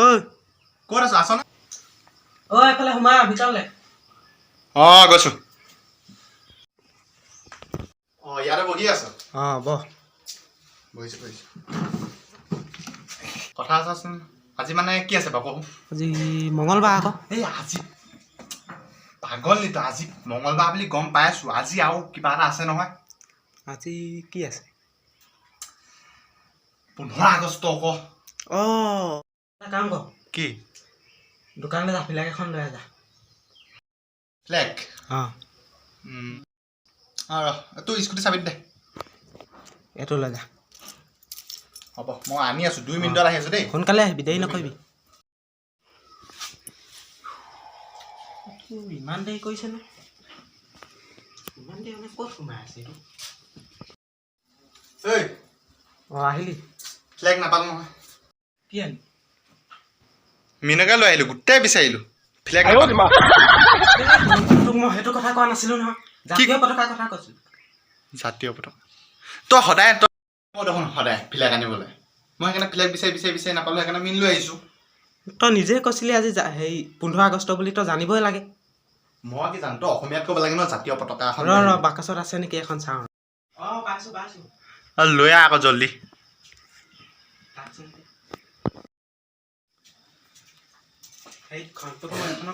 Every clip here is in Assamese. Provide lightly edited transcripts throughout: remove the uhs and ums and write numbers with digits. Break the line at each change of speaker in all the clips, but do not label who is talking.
ঐ
ক'ত আছ আছ না
ঐ এফালে সোমাই ভিতৰলে
গৈছো ইয়াতে বহি আছ
বহ
বহিছো কথা আছাচোন আজি মানে কি আছে বাবু
আজি মঙ্গলবাৰ আকৌ
এই আজি পাগল নি তই আজি মঙ্গলবাৰ বুলি গম পাই আছো আজি আৰু কিবা এটা আছে নহয়
আজি কি আছে
15 আগষ্ট আকৌ
এটা কাম কৰ
কি
দোকানলৈ যা ফ্লেগ এখন লৈ যা
ফ্লেগ তোৰ স্কুটি চাবি দে
এইটো লৈ যা
হ'ব মই আনি আছো 2 মিনিটত আহি আছো দেই
সোনকালে আহিবি দেৰি নকৰিবি ইমান দেৰি কৰিছে নে ইমান দেৰি মানে ক'ত সোমাই আছে এইটো আহিলি
ফ্লেগ নাপালো নহয়
কি আনি
মিনকে লৈ আহিলো গোটেই বিচাৰিলো ফ্লেগ
তোক মই সেইটো কথা কোৱা নাছিলো নহয় জাতীয় পতাকাৰ কথা কৈছো
জাতীয় পতাকা তই সদায় দেখোন সদায় ফ্লেগ আনিবলৈ মই সেইকাৰণে ফ্লেগ বিচাৰি নাপালো সেইকাৰণে মিন লৈ আহিছো
তই নিজে কৈছিলি আজি হেৰি 15 আগষ্ট বুলি তই জানিবই লাগে
মই কি জানো তই অসমীয়াত ক'ব লাগে ন জাতীয় পতাকা এখন
বাকচত আছে নেকি এখন চাওঁ পাইছো
লৈ আহ আকৌ জল্দি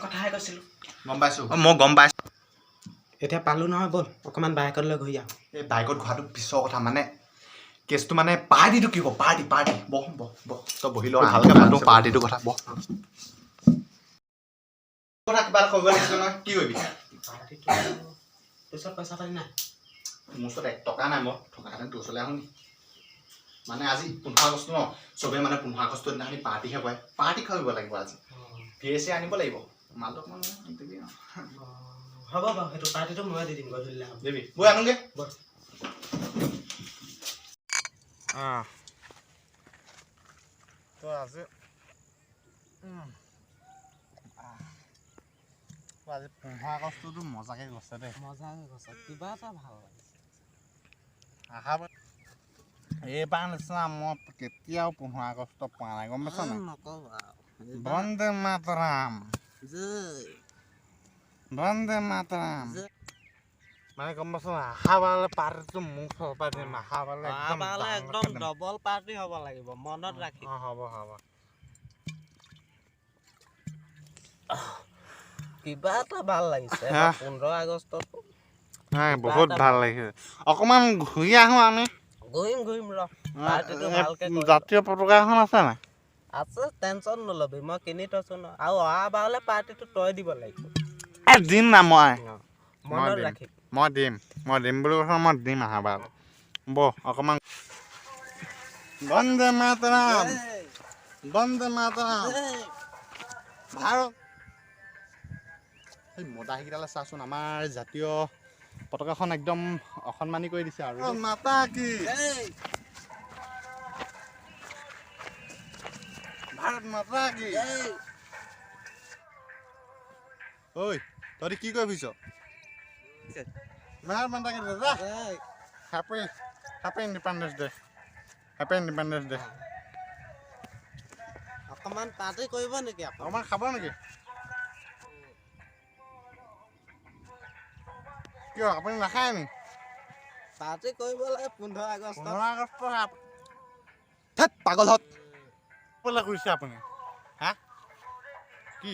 কথাহে কৈছিলো
গম পাইছো মই গম পাইছো
এতিয়া পালো নহয় ব'ল অকণমান বাইকত লৈ ঘূৰি আহ
এই বাইকত ঘূৰাটো পিছৰ কথা মানে কেছটো মানে পাৰ্টিটো কি হ'ব পাৰ্টি বহ তই বহি ল ভালকে পাতো পাৰ্টিটোৰ কথা বহ কথা কিবা এটা কৰিব লাগিছিল নহয় কি কৰিবি
পিছত পইচা পাতি নাই
মোৰ ওচৰত 1 টকা নাই মই থকাহেঁতেন তোৰ ওচৰলৈ আহোঁ নি মানে আজি 15 আগষ্ট ন চবেই মানে 15 আগষ্টৰ দিনাখনি পাৰ্টিহে কৰে পাৰ্টি কৰিব লাগিব আজি PSA আনিব লাগিব মালক মানে দিবি
হ'ব বাৰু সেইটো পাৰ্টিটো মই দি দিম গধূলিলৈ
দিবি বৈ আনোগে
বল
তো আজি আজি 15 আগষ্টটো মজাকে গৈছে দেই
কিবা এটা ভাল লাগিছে
এইবাৰ নিচিনা মই কেতিয়াও 15 আগষ্ট পোৱা নাই গম পাইছ নাই বন্দে মাতৰম বন্দে মাতৰম মানে গম পাইছ না আহাবাৰলৈ পাৰ্টিটো মোক চপাই দিম আহাবাৰলৈ
একদম ডবল পাৰ্টি হ'ব লাগিব মনত ৰাখি
হ'ব
কিবা এটা ভাল লাগিছে 15 আগষ্টত
বহুত ভাল লাগিছে অকণমান ঘূৰি আহোঁ আমি
ঘূৰিম ৰ পাৰ্টিটো ভালকে
জাতীয় পতাকা এখন আছে নাই
আছে টেনচন নলবি মই কিনি থৈছো ন আৰু অহাবাৰলৈ পাৰ্টিটো তই দিব লাগিব
দিম না মই
মনত ৰাখি
মই দিম বুলি কৈছো মই দিম আহাবাৰ বহ অকণমান বন্দে মাতৰম ভাৰত এই মদাহীকেইটালৈ চাচোন আমাৰ জাতীয় পতাকাখন একদম অসন্মানী কৰি দিছে আৰু মাতা কি ভাৰত মাতা কি ঐ তহঁতি কি কৰি ফুৰিছ ভাৰত মাতা কি দাদা হেপী ইণ্ডিপেণ্ডেন্স ডে
অকমান পাৰ্টি কৰিব নেকি
অকণমান খাব নেকি কিয় আপুনি নাখায় নি
পাৰ্টি কৰিব লাগে 15 আগষ্ট
ধেৎ পাগল হত ক'বলৈ কৰিছে আপুনি হা কি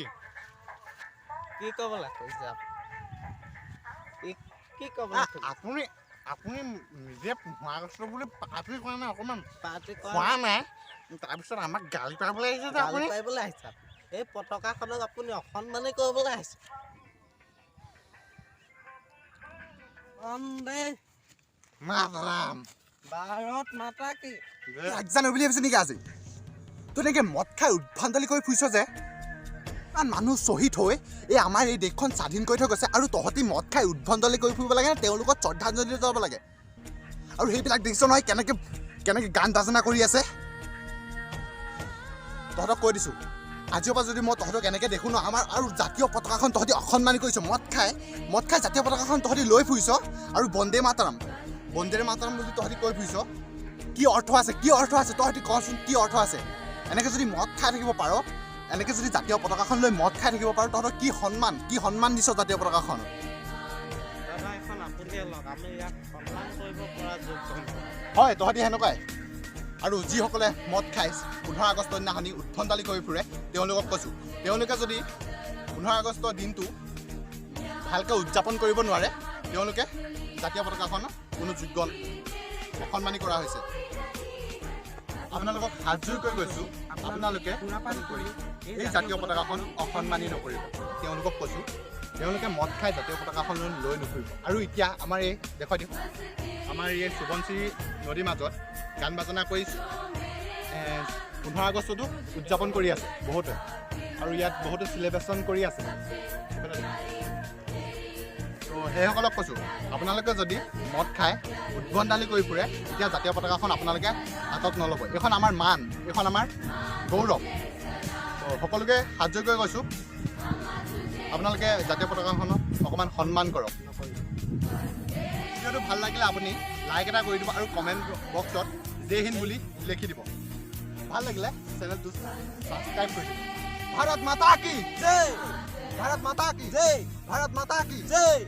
ক'বলৈ কৈছে কি ক'বলৈ
আপুনি নিজে 15 আগষ্ট বুলি পাৰ্টি কৰা নাই অকণমান
পাৰ্টি
খোৱা নাই তাৰপিছত আমাক গালি পাৰিবলৈ আহিছে যে আপুনি
এই পতাকাখনক আপুনি অসন্মানী কৰিবলৈ আহিছে বন্দে
মাতৰম
ভাৰত মাতা কি
জানো বুলি ভাবিছে নেকি আজি তই এনেকৈ মদ খাই উদ্ভণ্ডালি কৰি ফুৰিছ যে মানুহ শ্বহীদ হৈ এই আমাৰ এই দেশখন স্বাধীন কৰি থৈ গৈছে আৰু তহঁতি মদ খাই উদ্ভণ্ডালি কৰি ফুৰিব লাগে তেওঁলোকক শ্ৰদ্ধাঞ্জলি যাব লাগে আৰু সেইবিলাক দেখিছ নহয় কেনেকৈ গান বাজনা কৰি আছে তহঁতক কৈ দিছোঁ আজিৰ পৰা যদি মই তহঁতক এনেকৈ দেখোঁ ন আমাৰ আৰু জাতীয় পতাকাখন তহঁতি অসন্মানী কৰিছ মদ খাই জাতীয় পতাকাখন তহঁতি লৈ ফুৰিছ আৰু বন্দে মাতৰম বুলি তহঁতি কৈ ফুৰিছ কি অৰ্থ আছে তহঁতি কচোন কি অৰ্থ আছে এনেকৈ যদি মদ খাই থাকিব পাৰ, এনেকৈ যদি জাতীয় পতাকাখন লৈ মদ খাই থাকিব পাৰ, তহঁতৰ কি সন্মান দিছ জাতীয় পতাকাখন?
দাদা এখন আপুনিয়ে লওক, আমি ইয়াক সন্মান কৰিব পৰা যোগ্য নহয়।
হয়, তহঁতি সেনেকুৱাই। আৰু যিসকলে মদ খাই 15 আগষ্টৰ দিনাখনি উদ্ভণ্ডালি কৰি ফুৰে, তেওঁলোকক কৈছোঁ, তেওঁলোকে যদি 15 আগষ্টৰ দিনটো ভালকৈ উদযাপন কৰিব নোৱাৰে, তেওঁলোকে জাতীয় পতাকাখন কোনো যোগ্য অসন্মানী কৰা হৈছে। আপোনালোকক হাতযোৰ কৰি কৈছোঁ, আপোনালোকে এই জাতীয় পতাকাখন অসন্মানী নকৰিব। তেওঁলোকক কৈছোঁ, তেওঁলোকে মদ খাই জাতীয় পতাকাখন লৈ নুফুৰিব। আৰু এতিয়া আমাৰ এই দেখুৱাই দিওঁ, আমাৰ এই সোৱণশিৰি নদীৰ মাজত গান বাজনা কৰি 15 আগষ্টতো উদযাপন কৰি আছে বহুতে, আৰু ইয়াত বহুতে চেলিব্ৰেশ্যন কৰি আছে। তো সেইসকলক কৈছোঁ, আপোনালোকে যদি মদ খাই উদ্ভণ্ডালি কৰি ফুৰে, তেতিয়া জাতীয় পতাকাখন আপোনালোকে হাতত নল'ব। এইখন আমাৰ মান, এইখন আমাৰ গৌৰৱ। তো সকলোকে হাতযোৰ কৰি কৈছোঁ, আপোনালোকে জাতীয় পতাকাখনক অকণমান সন্মান কৰক। ভিডিঅ'টো ভাল লাগিলে আপুনি লাইক এটা কৰি দিব আৰু কমেণ্ট বক্সত জয় হিন্দ বুলি লিখি দিব। ভাল লাগিলে চেনেলটো ছাবস্ক্ৰাইব কৰি দিব। ভাৰত মাতা কি জয়! ভাৰত মাতা কি জয়! ভাৰত মাতা কি জয়!